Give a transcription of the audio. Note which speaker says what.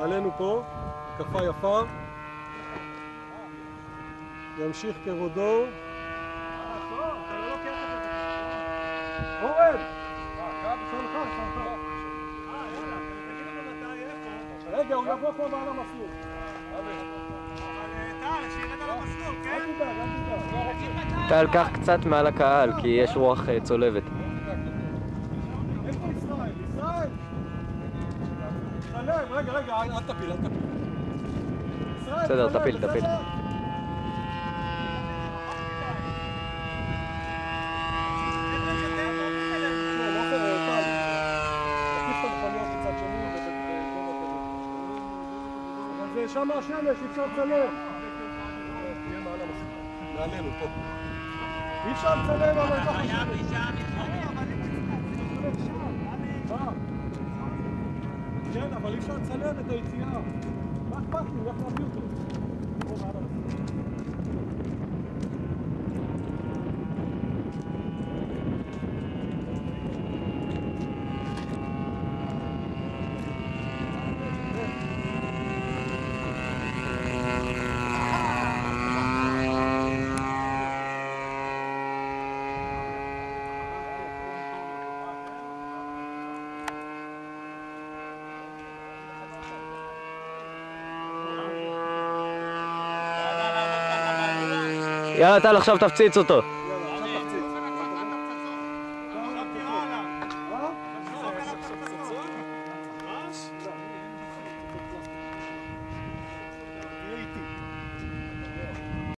Speaker 1: מעלינו פה, הקפה יפה. ימשיך כרודו. אורן! רגע, הוא יבוא פה מעל המסלול. אל תדאג, אל תדאג.
Speaker 2: טל, קח קצת מעל הקהל, כי יש רוח צולבת.
Speaker 1: איפה ישראל? ישראל! שלם, רגע, אל תפיל, אל תפיל.
Speaker 2: בסדר, תפיל, תפיל.
Speaker 1: שם השמש, אי אפשר לצלם. מעלינו, פה. אי אפשר לצלם, אבל לא חשוב. כן, אבל אי אפשר לצלם את היציאה. מה אכפת לי? הוא יכול להביא אותו.
Speaker 2: יאללה טל, עכשיו תפציץ אותו.